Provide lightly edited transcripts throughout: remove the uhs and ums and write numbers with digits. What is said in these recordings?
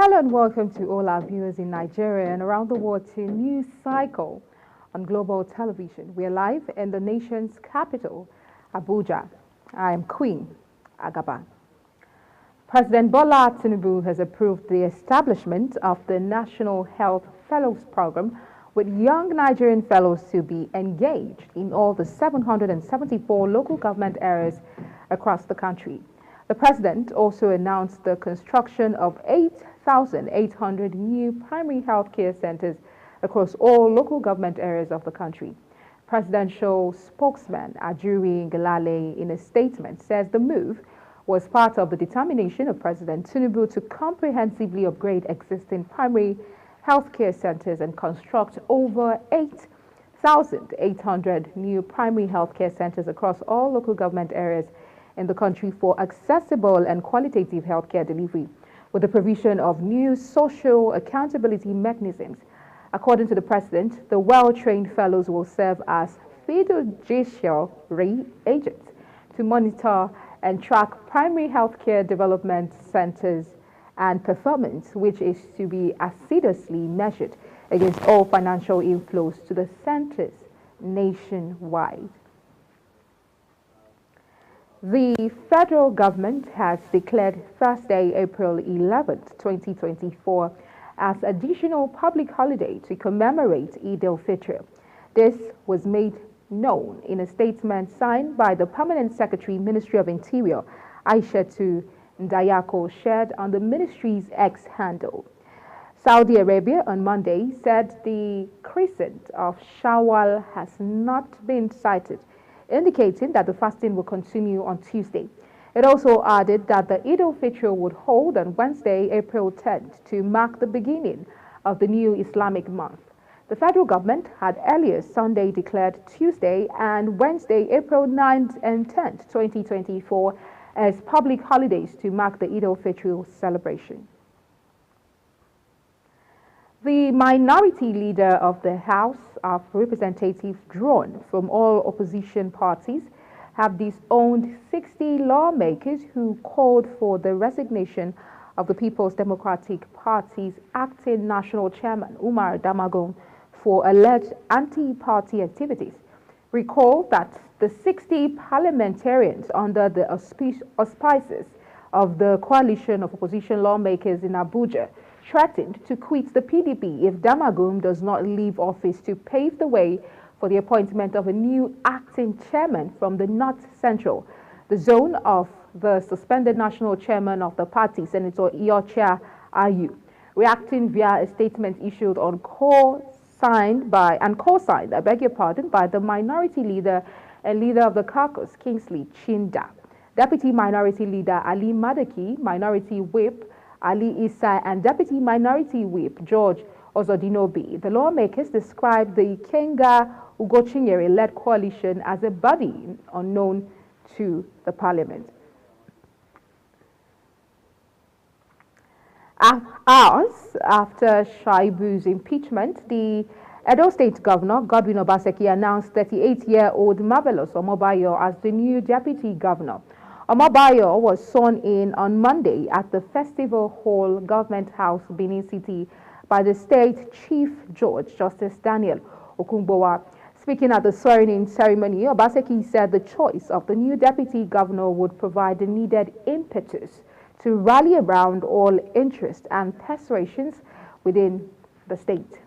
Hello and welcome to all our viewers in Nigeria and around the world to News Cycle on Global Television. We are live in the nation's capital, Abuja. I am Queen Agaba. President Bola Tinubu has approved the establishment of the National Health Fellows Program with young Nigerian fellows to be engaged in all the 774 local government areas across the country. The president also announced the construction of 8,800 new primary health care centers across all local government areas of the country. Presidential spokesman Ajuri Ngelale, in a statement, says the move was part of the determination of President Tinubu to comprehensively upgrade existing primary health care centers and construct over 8,800 new primary health care centers across all local government areas in the country for accessible and qualitative healthcare delivery, with the provision of new social accountability mechanisms. According to the president, the well-trained fellows will serve as fiduciary agents to monitor and track primary healthcare development centers and performance, which is to be assiduously measured against all financial inflows to the centers nationwide. The federal government has declared Thursday, April 11, 2024, as additional public holiday to commemorate Eid al-Fitr. This was made known in a statement signed by the Permanent Secretary, Ministry of Interior, Aishatu Ndayako, shared on the ministry's X handle. Saudi Arabia on Monday said the crescent of Shawwal has not been sighted, indicating that the fasting will continue on Tuesday. It also added that the Eid al-Fitr would hold on Wednesday, April 10th, to mark the beginning of the new Islamic month. The federal government had earlier Sunday declared Tuesday and Wednesday, April 9th and 10th, 2024, as public holidays to mark the Eid al-Fitr celebration. The minority leader of the House of Representatives, drawn from all opposition parties, have disowned 60 lawmakers who called for the resignation of the People's Democratic Party's acting national chairman, Umar Damagum, for alleged anti-party activities. Recall that the 60 parliamentarians under the auspices of the coalition of opposition lawmakers in Abuja threatened to quit the PDP if Damagum does not leave office to pave the way for the appointment of a new acting chairman from the North Central, the zone of the suspended national chairman of the party, Senator Iocha Ayu. Reacting via a statement issued on co-signed by the minority leader and leader of the caucus, Kingsley Chinda, Deputy Minority Leader Ali Madaki, Minority Whip Ali Isai, and Deputy Minority Whip George Ozodinobi. The lawmakers described the Kenga Ugochinyere-led coalition as a body unknown to the parliament. Hours after Shaibu's impeachment, the Edo State Governor, Godwin Obaseki, announced 38-year-old Marvelous Omobayo as the new deputy governor. Omobayo was sworn in on Monday at the Festival Hall Government House, Benin City, by the State Chief Judge, Justice Daniel Okungbowa. Speaking at the swearing-in ceremony, Obaseki said the choice of the new deputy governor would provide the needed impetus to rally around all interests and persuasions within the state.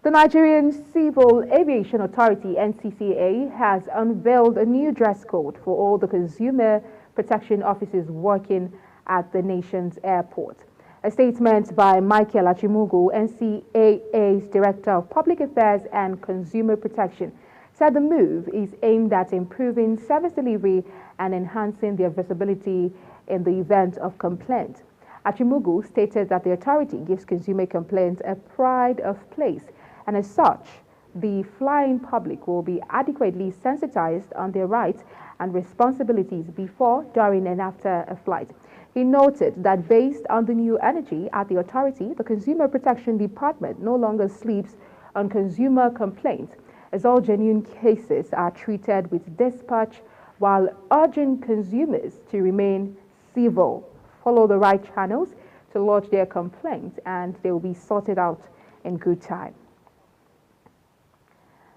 The Nigerian Civil Aviation Authority, NCCA, has unveiled a new dress code for all the consumer protection officers working at the nation's airport. A statement by Michael Achimugu, NCAA's Director of Public Affairs and Consumer Protection, said the move is aimed at improving service delivery and enhancing their visibility in the event of complaint. Achimugu stated that the authority gives consumer complaints a pride of place, and as such, the flying public will be adequately sensitized on their rights and responsibilities before, during, and after a flight. He noted that based on the new energy at the authority, the Consumer Protection Department no longer sleeps on consumer complaints, as all genuine cases are treated with dispatch, while urging consumers to remain civil, follow the right channels to lodge their complaints, and they will be sorted out in good time.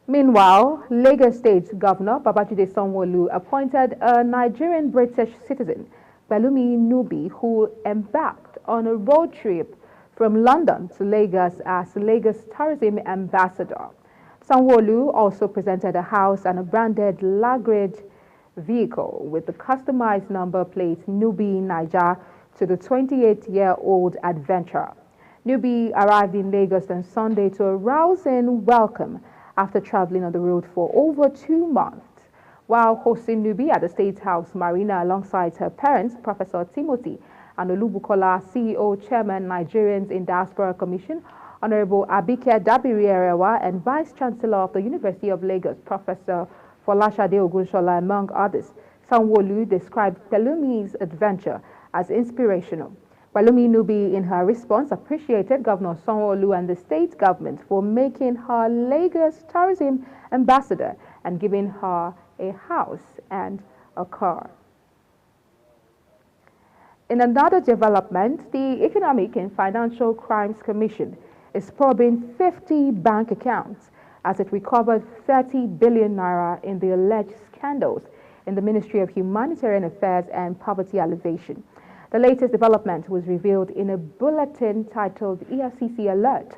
Meanwhile, Lagos State Governor Babajide Sanwo-Olu appointed a Nigerian British citizen, Pelumi Nubi, who embarked on a road trip from London to Lagos as Lagos Tourism Ambassador. Sanwo-Olu also presented a house and a branded luggage vehicle with the customized number plate Nubi Niger to the 28-year-old adventurer. Nubi arrived in Lagos on Sunday to a rousing welcome after traveling on the road for over 2 months. While hosting Nubi at the State House Marina alongside her parents, Professor Timothy and Olubukola, CEO, Chairman, Nigerians in Diaspora Commission, Honorable Abike Dabiri-Erewa, and Vice Chancellor of the University of Lagos, Professor Folashade Ogunshola, among others. Sanwo-Olu described Pelumi's adventure as inspirational. Pelumi Nubi, in her response, appreciated Governor Sanwo-Olu and the state government for making her Lagos Tourism Ambassador and giving her a house and a car. In another development, the Economic and Financial Crimes Commission is probing 50 bank accounts as it recovered 30 billion naira in the alleged scandals in the Ministry of Humanitarian Affairs and Poverty Alleviation. The latest development was revealed in a bulletin titled EFCC Alert,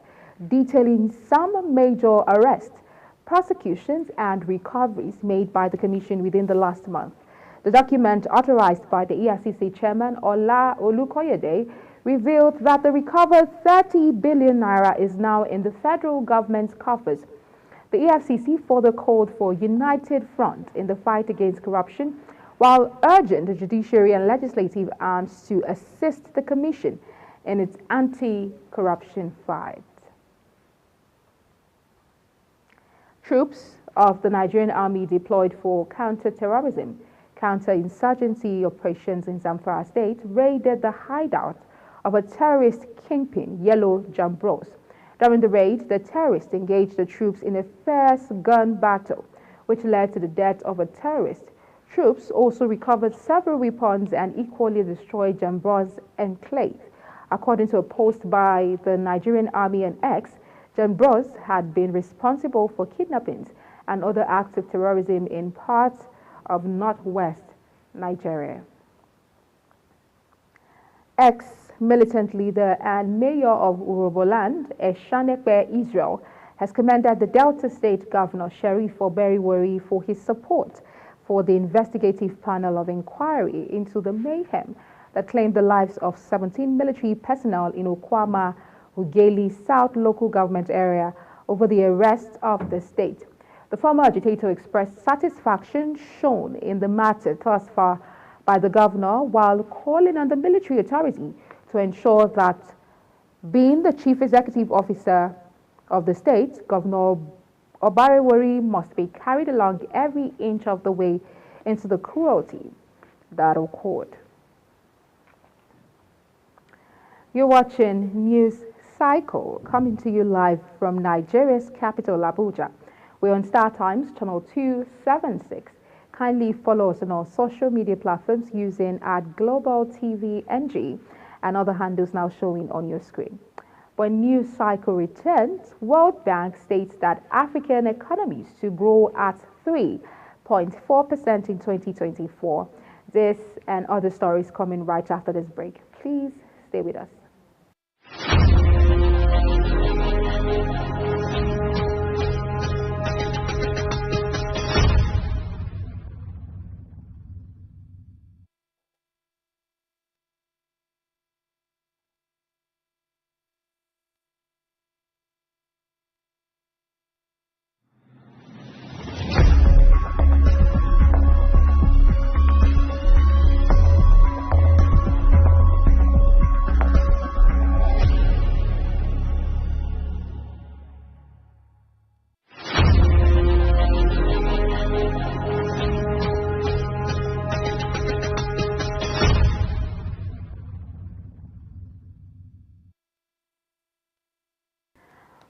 detailing some major arrests, prosecutions, and recoveries made by the Commission within the last month. The document, authorized by the EFCC Chairman Ola Olukoyede, revealed that the recovered 30 billion naira is now in the federal government's coffers. The EFCC further called for a united front in the fight against corruption, while urging the judiciary and legislative arms to assist the Commission in its anti-corruption fight. Troops of the Nigerian Army deployed for counter-terrorism, counter-insurgency operations in Zamfara State raided the hideout of a terrorist kingpin, Yellow Jambros. During the raid, the terrorists engaged the troops in a fierce gun battle, which led to the death of a terrorist. Troops also recovered several weapons and equally destroyed Jambros' enclave. According to a post by the Nigerian Army and X, Jambros had been responsible for kidnappings and other acts of terrorism in parts of northwest Nigeria. Ex-militant leader and mayor of Uroboland, Eshanekpe Israel, has commended the Delta State Governor Sheriff Oberiwori for his support for the investigative panel of inquiry into the mayhem that claimed the lives of 17 military personnel in Okwama, Ugeli South local government area over the arrest of the state. The former agitator expressed satisfaction shown in the matter thus far by the governor, while calling on the military authority to ensure that, being the chief executive officer of the state, Governor Obariwori must be carried along every inch of the way into the cruelty that occurred. You're watching News Cycle, coming to you live from Nigeria's capital, Abuja. We're on Star Times, channel 276. Kindly follow us on our social media platforms using @GlobalTVNG and other handles now showing on your screen. When News Cycle returns, World Bank states that African economies to grow at 3.4% in 2024. This and other stories coming right after this break. Please stay with us.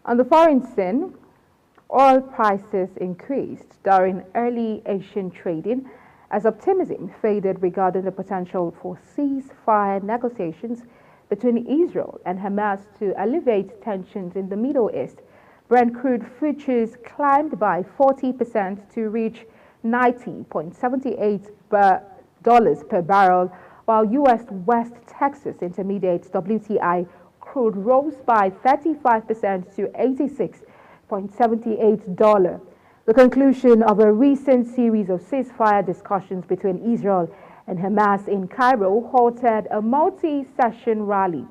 On the foreign scene, oil prices increased during early Asian trading as optimism faded regarding the potential for ceasefire negotiations between Israel and Hamas to alleviate tensions in the Middle East. Brent crude futures climbed by 40% to reach $90.78 per barrel, while U.S. West Texas Intermediate WTI crude rose by 35% to $86.78. The conclusion of a recent series of ceasefire discussions between Israel and Hamas in Cairo halted a multi-session rally.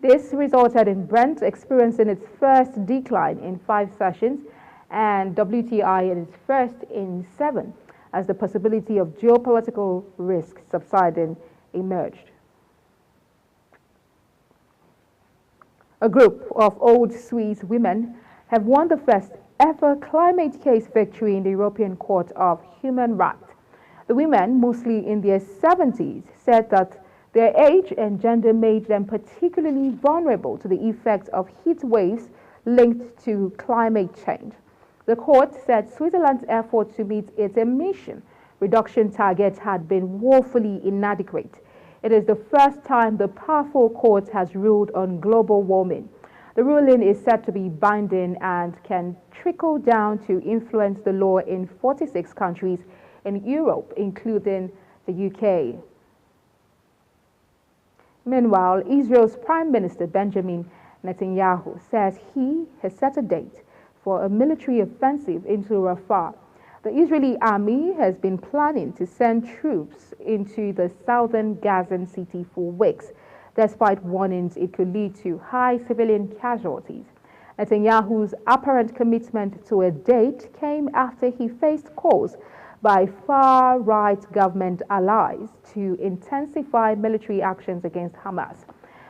This resulted in Brent experiencing its first decline in 5 sessions and WTI in its first in 7 as the possibility of geopolitical risks subsiding emerged. A group of old Swiss women have won the first ever climate case victory in the European Court of Human Rights. The women, mostly in their 70s, said that their age and gender made them particularly vulnerable to the effects of heat waves linked to climate change. The court said Switzerland's effort to meet its emission reduction targets had been woefully inadequate. It is the first time the powerful court has ruled on global warming. The ruling is said to be binding and can trickle down to influence the law in 46 countries in Europe, including the UK. Meanwhile, Israel's Prime Minister Benjamin Netanyahu says he has set a date for a military offensive into Rafah. The Israeli army has been planning to send troops into the southern Gazan city for weeks, despite warnings it could lead to high civilian casualties. Netanyahu's apparent commitment to a date came after he faced calls by far-right government allies to intensify military actions against Hamas.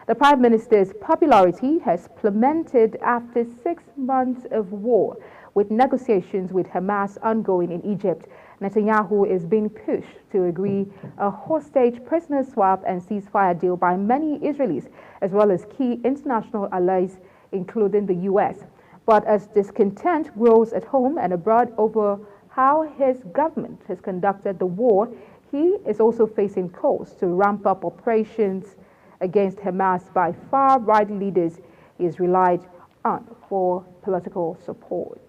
The Prime Minister's popularity has plummeted after 6 months of war, with negotiations with Hamas ongoing in Egypt. Netanyahu is being pushed to agree a hostage prisoner swap and ceasefire deal by many Israelis, as well as key international allies, including the U.S. But as discontent grows at home and abroad over how his government has conducted the war, he is also facing calls to ramp up operations against Hamas by far-right leaders he has relied on for political support.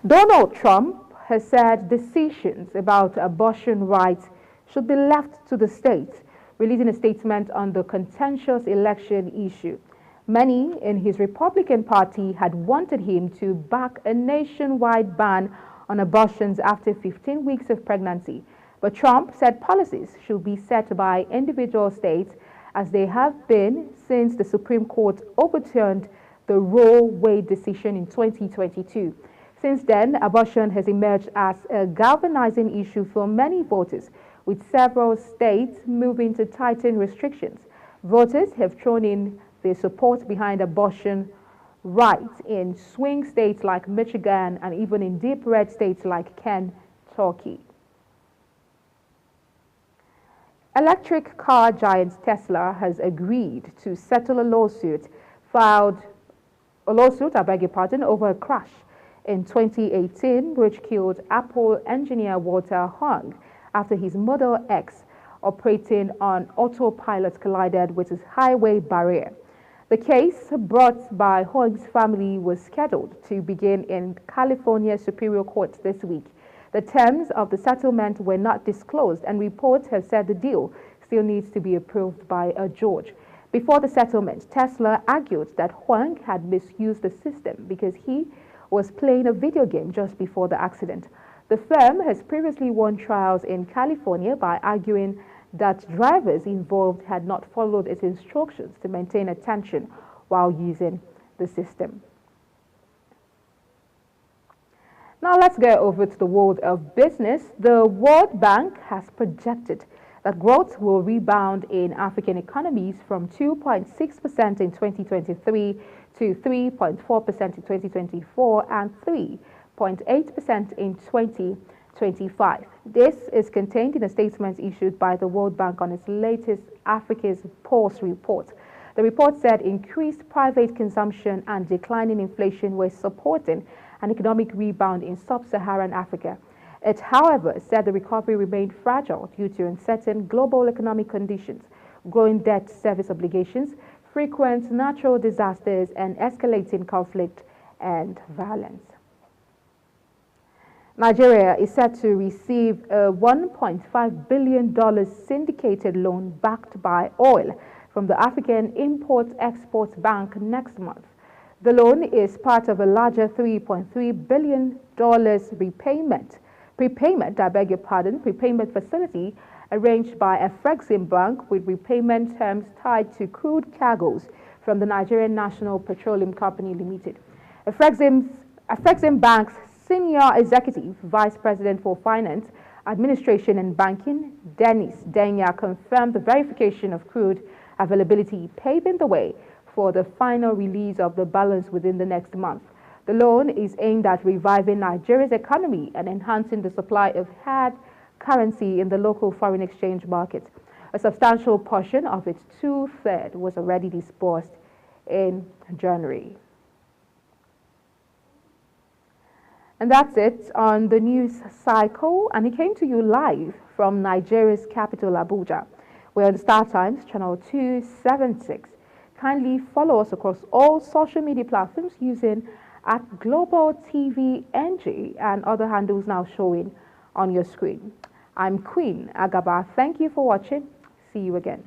Donald Trump has said decisions about abortion rights should be left to the states, releasing a statement on the contentious election issue. Many in his Republican Party had wanted him to back a nationwide ban on abortions after 15 weeks of pregnancy. But Trump said policies should be set by individual states, as they have been since the Supreme Court overturned the Roe Wade decision in 2022. Since then, abortion has emerged as a galvanizing issue for many voters, with several states moving to tighten restrictions. Voters have thrown in their support behind abortion rights in swing states like Michigan and even in deep red states like Kentucky. Electric car giant Tesla has agreed to settle a lawsuit over a crash in 2018, which killed Apple engineer Walter Huang after his Model X operating on autopilot collided with his highway barrier. The case brought by Huang's family was scheduled to begin in California Superior Court this week. The terms of the settlement were not disclosed, and reports have said the deal still needs to be approved by a judge. Before the settlement, Tesla argued that Huang had misused the system because he was playing a video game just before the accident. The firm has previously won trials in California by arguing that drivers involved had not followed its instructions to maintain attention while using the system. Now let's go over to the world of business. The World Bank has projected that growth will rebound in African economies from 2.6% in 2023 to 3.4% in 2024 and 3.8% in 2025. This is contained in a statement issued by the World Bank on its latest Africa's Pulse report. The report said increased private consumption and declining inflation were supporting an economic rebound in sub-Saharan Africa. It, however, said the recovery remained fragile due to uncertain global economic conditions, growing debt service obligations, frequent natural disasters, and escalating conflict and violence. Nigeria is set to receive a $1.5 billion syndicated loan backed by oil from the African Import-Export Bank next month. The loan is part of a larger $3.3 billion prepayment facility arranged by Afrexim Bank with repayment terms tied to crude cargoes from the Nigerian National Petroleum Company Limited. Afrexim Bank's Senior Executive Vice President for Finance, Administration and Banking, Dennis Denya, confirmed the verification of crude availability, paving the way for the final release of the balance within the next month. The loan is aimed at reviving Nigeria's economy and enhancing the supply of hard currency in the local foreign exchange market. A substantial portion of its two-thirds was already disbursed in January. And that's it on the news cycle, and it came to you live from Nigeria's capital, Abuja. We're on Star Times, channel 276. Kindly follow us across all social media platforms using @GlobalTVNG and other handles now showing on your screen. I'm Queen Agaba. Thank you for watching. See you again.